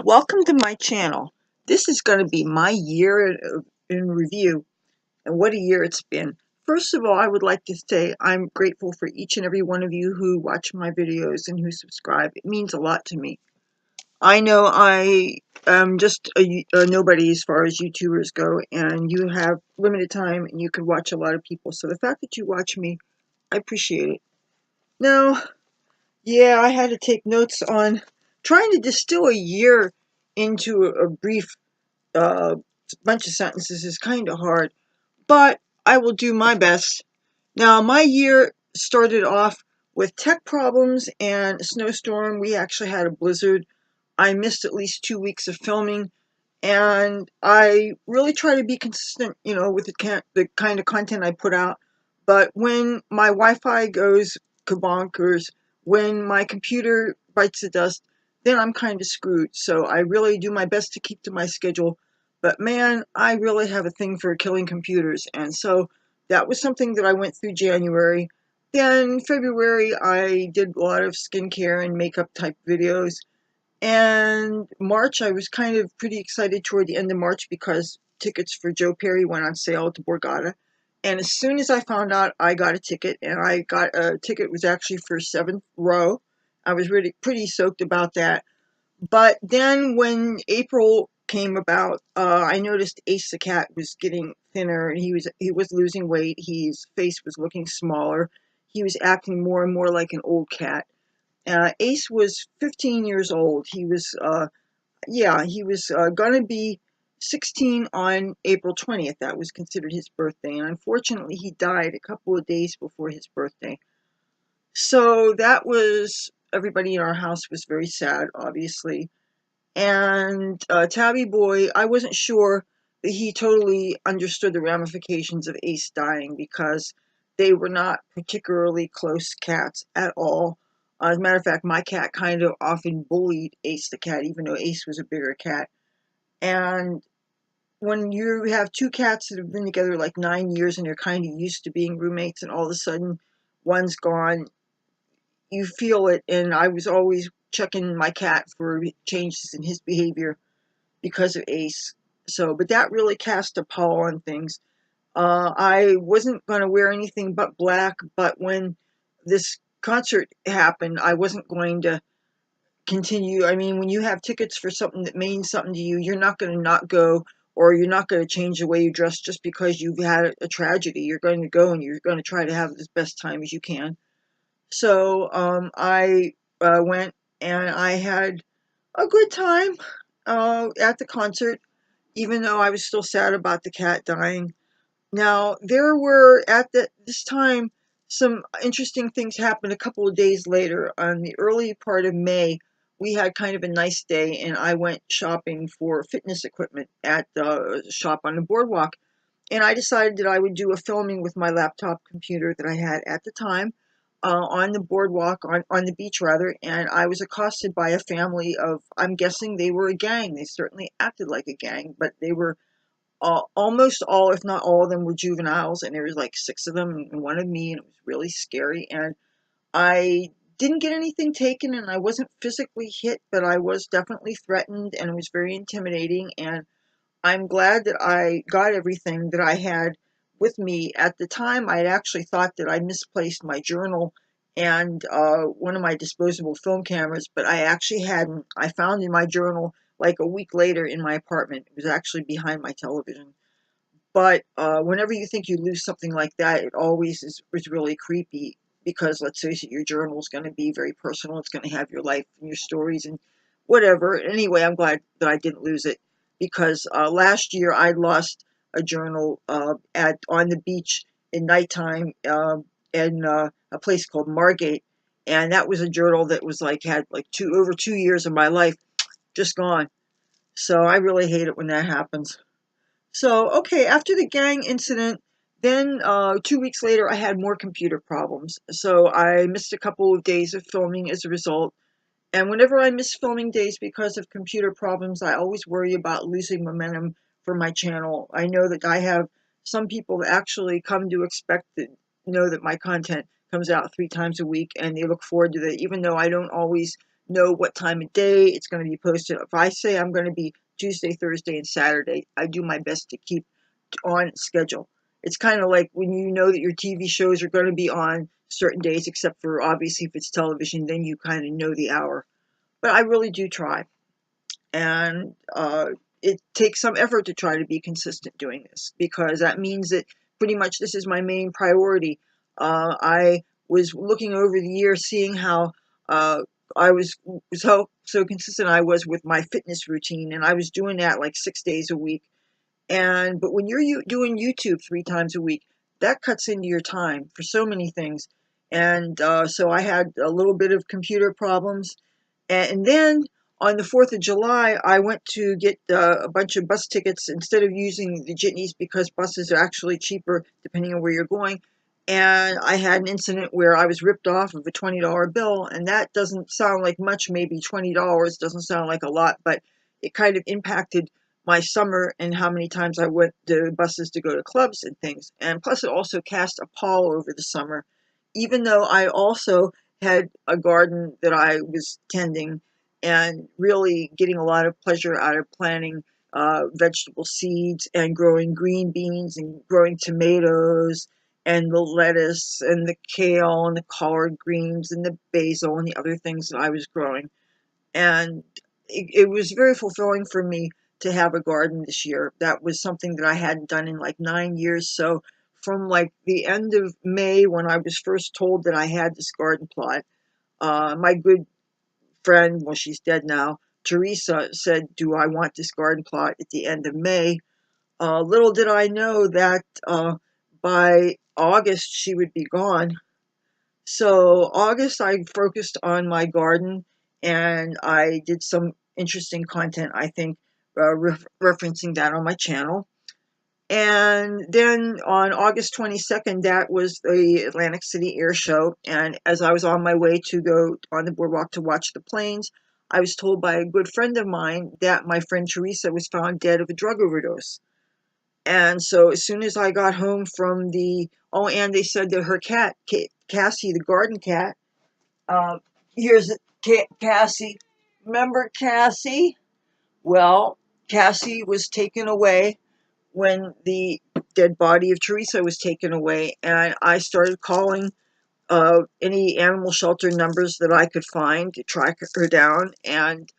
Welcome to my channel. This is going to be my year in review, and what a year it's been. First of all, I would like to say I'm grateful for each and every one of you who watch my videos and who subscribe. It means a lot to me. I know I am just a nobody as far as YouTubers go, and you have limited time and you can watch a lot of people. So the fact that you watch me, I appreciate it. Now, yeah, I had to take notes on trying to distill a year into a brief uh, bunch of sentences is kind of hard, but I will do my best. Now, my year started off with tech problems and a snowstorm. We actually had a blizzard. I missed at least 2 weeks of filming, and I really try to be consistent, with the kind of content I put out. But when my Wi-Fi goes kabonkers, when my computer bites the dust, then I'm kind of screwed. So I really do my best to keep to my schedule. But man, I really have a thing for killing computers. And so that was something that I went through January. Then February, I did a lot of skincare and makeup type videos. And March, I was kind of pretty excited toward the end of March because tickets for Joe Perry went on sale to Borgata. And as soon as I found out, I got a ticket, and I got a ticket, it was actually for 7th row. I was really pretty stoked about that. But then when April came about, I noticed Ace the cat was getting thinner, and he was losing weight. His face was looking smaller. He was acting more and more like an old cat. Ace was 15 years old. He was gonna be 16 on April 20th. That was considered his birthday, and unfortunately, he died a couple of days before his birthday. So that was everybody in our house was very sad, obviously. And Tabby Boy, I wasn't sure that he totally understood the ramifications of Ace dying because they were not particularly close cats at all. As a matter of fact, my cat kind of often bullied Ace the cat, even though Ace was a bigger cat. And when you have two cats that have been together like 9 years and you're kind of used to being roommates, and all of a sudden one's gone, you feel it. And I was always checking my cat for changes in his behavior because of Ace. So, but that really cast a pall on things. I wasn't going to wear anything but black, but when this concert happened, I wasn't going to continue. I mean, when you have tickets for something that means something to you, you're not going to not go, or you're not going to change the way you dress just because you've had a tragedy. You're going to go and you're going to try to have the best time as you can. So I went, and I had a good time at the concert, even though I was still sad about the cat dying. Now, there were, this time, some interesting things happened a couple of days later. On the early part of May, we had kind of a nice day, and I went shopping for fitness equipment at the shop on the boardwalk. And I decided that I would do a filming with my laptop computer that I had at the time on the boardwalk, on the beach rather, and I was accosted by a family of, I'm guessing they were a gang. They certainly acted like a gang, but they were almost all, if not all of them, were juveniles, and there was like 6 of them and one of me, and it was really scary. And I didn't get anything taken, and I wasn't physically hit, but I was definitely threatened, and it was very intimidating. And I'm glad that I got everything that I had with me. At the time, I had actually thought that I misplaced my journal and one of my disposable film cameras, but I actually hadn't. I found in my journal like a week later in my apartment. It was actually behind my television. But whenever you think you lose something like that, it always is really creepy because, let's face it, your journal is going to be very personal. It's going to have your life and your stories and whatever. Anyway, I'm glad that I didn't lose it because last year I lost a journal on the beach in nighttime in a place called Margate, and that was a journal that was like had like over 2 years of my life just gone. So I really hate it when that happens. So, okay, after the gang incident, then 2 weeks later, I had more computer problems. So I missed a couple of days of filming as a result. And whenever I miss filming days because of computer problems, I always worry about losing momentum for my channel. I know that I have some people that actually come to expect to know that my content comes out 3 times a week, and they look forward to that, even though I don't always know what time of day it's going to be posted. If I say I'm going to be Tuesday, Thursday, and Saturday, I do my best to keep on schedule. It's kind of like when you know that your TV shows are going to be on certain days, except for obviously if it's television, then you kind of know the hour. But I really do try. And it takes some effort to try to be consistent doing this, because that means that pretty much this is my main priority. I was looking over the year, seeing how I was so consistent I was with my fitness routine, and I was doing that like 6 days a week. But when you're doing YouTube 3 times a week, that cuts into your time for so many things. And so I had a little bit of computer problems, and then on the 4th of July, I went to get a bunch of bus tickets instead of using the jitneys, because buses are actually cheaper depending on where you're going. And I had an incident where I was ripped off of a $20 bill, and that doesn't sound like much. Maybe $20 doesn't sound like a lot, but it kind of impacted my summer and how many times I went to buses to go to clubs and things. And plus, it also cast a pall over the summer, even though I also had a garden that I was tending and really getting a lot of pleasure out of planting vegetable seeds and growing green beans and growing tomatoes and the lettuce and the kale and the collard greens and the basil and the other things that I was growing. And it was very fulfilling for me to have a garden this year. That was something that I hadn't done in like 9 years. So from like the end of May, when I was first told that I had this garden plot, my good friend, well, she's dead now, Teresa, said, "Do I want this garden plot?" at the end of May. Little did I know that by August she would be gone. So August, I focused on my garden, and I did some interesting content, I think, referencing that on my channel. And then on August 22nd, that was the Atlantic City Air Show. And as I was on my way to go on the boardwalk to watch the planes, I was told by a good friend of mine that my friend Teresa was found dead of a drug overdose. And so as soon as I got home from oh, and they said that her cat, Cassie, the garden cat, uh, here's Cassie. Remember Cassie? Well, Cassie was taken away when the dead body of Teresa was taken away, and I started calling any animal shelter numbers that I could find to track her down. And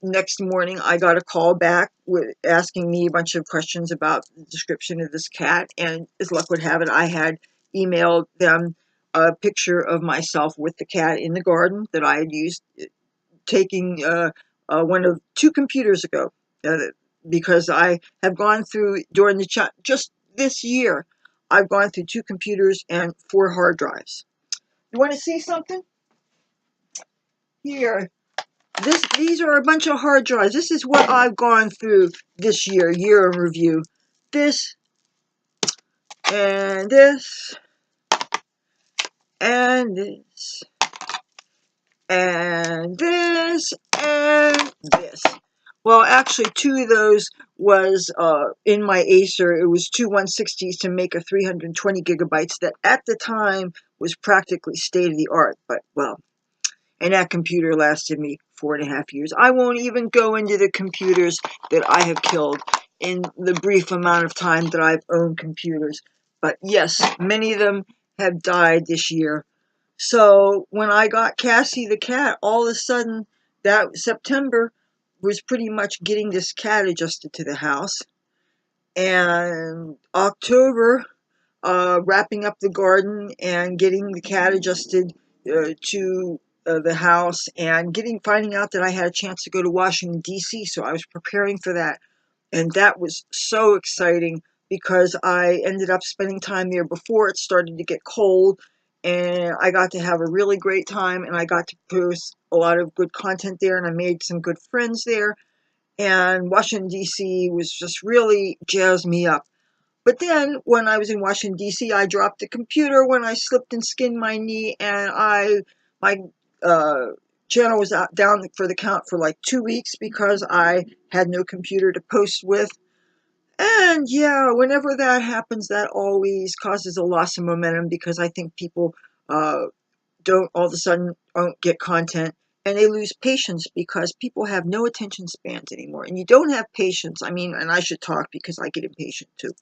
next morning, I got a call back with asking me a bunch of questions about the description of this cat, and as luck would have it, I had emailed them a picture of myself with the cat in the garden that I had used taking one of 2 computers ago, because I have gone through during the just this year, I've gone through 2 computers and 4 hard drives. You want to see something? Here, these are a bunch of hard drives. This is what I've gone through this year in review. This and this and this and this and this. Well, actually, 2 of those was in my Acer. It was 2 160s to make a 320 gigabytes that at the time was practically state of the art. But, well, and that computer lasted me 4.5 years. I won't even go into the computers that I have killed in the brief amount of time that I've owned computers. But yes, many of them have died this year. So when I got Cassie the cat, all of a sudden that September was pretty much getting this cat adjusted to the house. And October, wrapping up the garden and getting the cat adjusted to the house, and finding out that I had a chance to go to Washington, D.C., so I was preparing for that. And that was so exciting because I ended up spending time there before it started to get cold, and I got to have a really great time, and I got to post a lot of good content there, and I made some good friends there. And Washington, D.C. was just really jazzed me up. But then when I was in Washington, D.C., I dropped the computer when I slipped and skinned my knee, and my channel was down for the count for like 2 weeks because I had no computer to post with. And yeah, whenever that happens, that always causes a loss of momentum, because I think people don't all of a sudden don't get content, and they lose patience because people have no attention spans anymore. And you don't have patience. I mean, and I should talk because I get impatient too.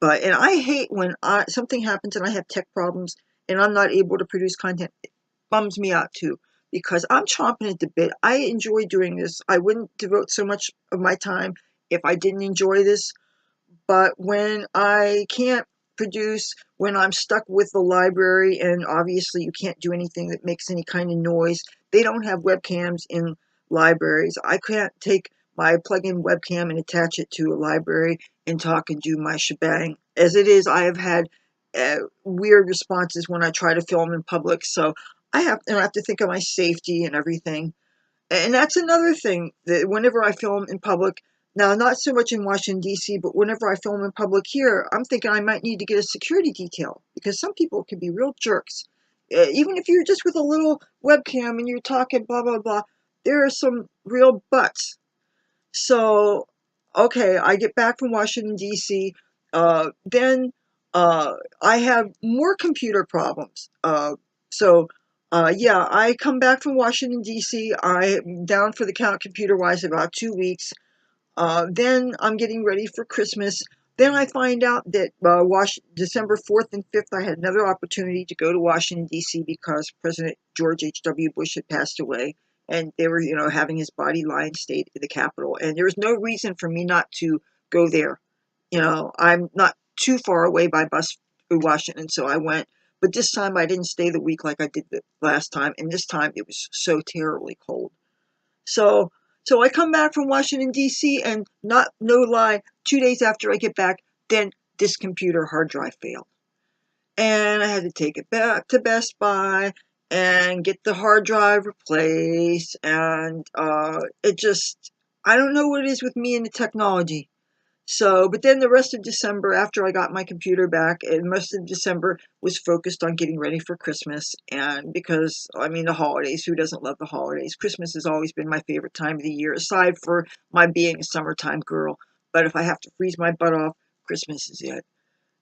And I hate when something happens and I have tech problems and I'm not able to produce content. It bums me out too because I'm chomping at the bit. I enjoy doing this. I wouldn't devote so much of my time if I didn't enjoy this. But when I can't produce, when I'm stuck with the library, and obviously you can't do anything that makes any kind of noise, they don't have webcams in libraries. I can't take my plug-in webcam and attach it to a library and talk and do my shebang. As it is, I have had weird responses when I try to film in public, so I have to think of my safety and everything. And that's another thing, that whenever I film in public, now not so much in Washington, D.C., but whenever I film in public here, I'm thinking I might need to get a security detail because some people can be real jerks. Even if you're just with a little webcam and you're talking blah, blah, blah, there are some real butts. So, okay, I get back from Washington, D.C., then I have more computer problems. Yeah, I come back from Washington, D.C., I'm down for the count computer-wise about 2 weeks. Then I'm getting ready for Christmas. Then I find out that December 4th and 5th, I had another opportunity to go to Washington, D.C. because President George H.W. Bush had passed away. And they were, having his body lie in state in the Capitol. And there was no reason for me not to go there. I'm not too far away by bus through Washington, so I went. But this time I didn't stay the week like I did the last time. And this time it was so terribly cold. So I come back from Washington, D.C., and no lie, 2 days after I get back, then this computer hard drive failed. And I had to take it back to Best Buy and get the hard drive replaced. And I don't know what it is with me and the technology. But then the rest of December, after I got my computer back, and most of December was focused on getting ready for Christmas. And because, the holidays, who doesn't love the holidays? Christmas has always been my favorite time of the year, aside for my being a summertime girl. But if I have to freeze my butt off, Christmas is it.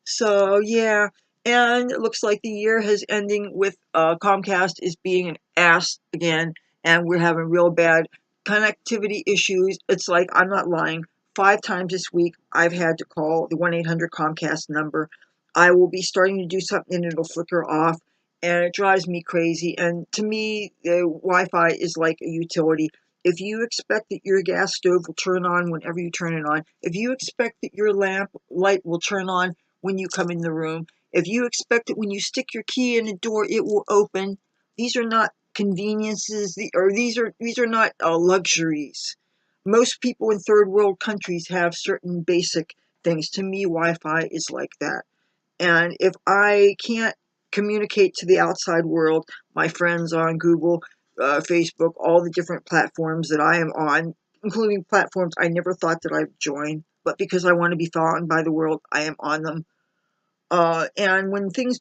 So, yeah. And it looks like the year is ending with Comcast is being an ass again. And we're having real bad connectivity issues. It's like, I'm not lying. 5 times this week, I've had to call the 1-800 Comcast number. I will be starting to do something and it'll flicker off. And it drives me crazy. And to me, Wi-Fi is like a utility. If you expect that your gas stove will turn on whenever you turn it on, if you expect that your lamp light will turn on when you come in the room, if you expect that when you stick your key in the door, it will open, these are not conveniences, these are not luxuries. Most people in third world countries have certain basic things. To me, Wi-Fi is like that. And if I can't communicate to the outside world, my friends on Google, Facebook, all the different platforms that I am on, including platforms I never thought that I'd join, but because I want to be found by the world, I am on them. And when things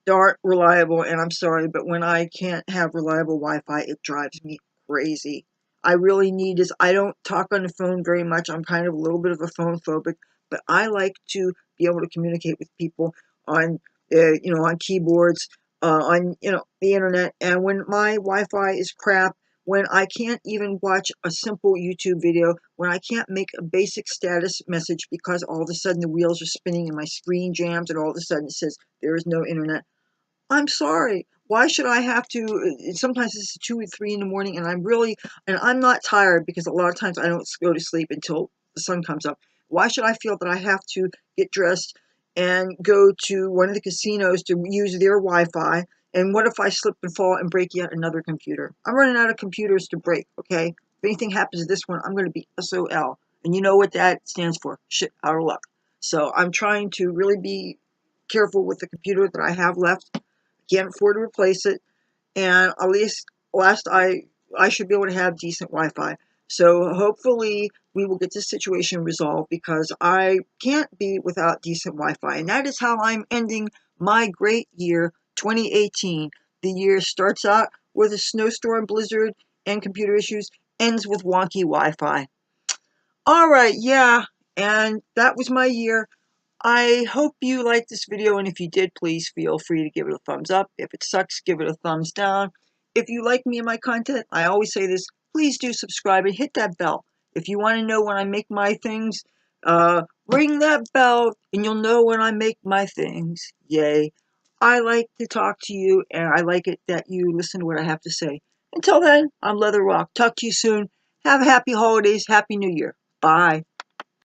aren't reliable, and I'm sorry, but when I can't have reliable Wi-Fi, it drives me crazy. I really need this. I don't talk on the phone very much. I'm kind of a little bit of a phone phobic, but I like to be able to communicate with people on, on keyboards, on, the internet. And when my Wi-Fi is crap, when I can't even watch a simple YouTube video, when I can't make a basic status message because all of a sudden the wheels are spinning and my screen jams and all of a sudden it says there is no internet. I'm sorry. Why should I have to? Sometimes it's 2 or 3 in the morning and I'm not tired because a lot of times I don't go to sleep until the sun comes up. Why should I feel that I have to get dressed and go to one of the casinos to use their Wi-Fi? And what if I slip and fall and break yet another computer? I'm running out of computers to break, okay? If anything happens to this one, I'm going to be SOL. And you know what that stands for? Shit out of luck. So I'm trying to really be careful with the computer that I have left. Can't afford to replace it. And at least I should be able to have decent Wi-Fi. So hopefully we will get this situation resolved because I can't be without decent Wi-Fi. And that is how I'm ending my great year, 2018. The year starts out with a snowstorm, blizzard, and computer issues, ends with wonky Wi-Fi. All right, yeah, and that was my year. I hope you liked this video, and if you did, please feel free to give it a thumbs up. If it sucks, give it a thumbs down. if you like me and my content, I always say this, please do subscribe and hit that bell. If you want to know when I make my things, ring that bell and you'll know when I make my things. Yay. I like to talk to you, and I like it that you listen to what I have to say. Until then, I'm Leather Rokk. Talk to you soon. Have happy holidays. Happy New Year. Bye.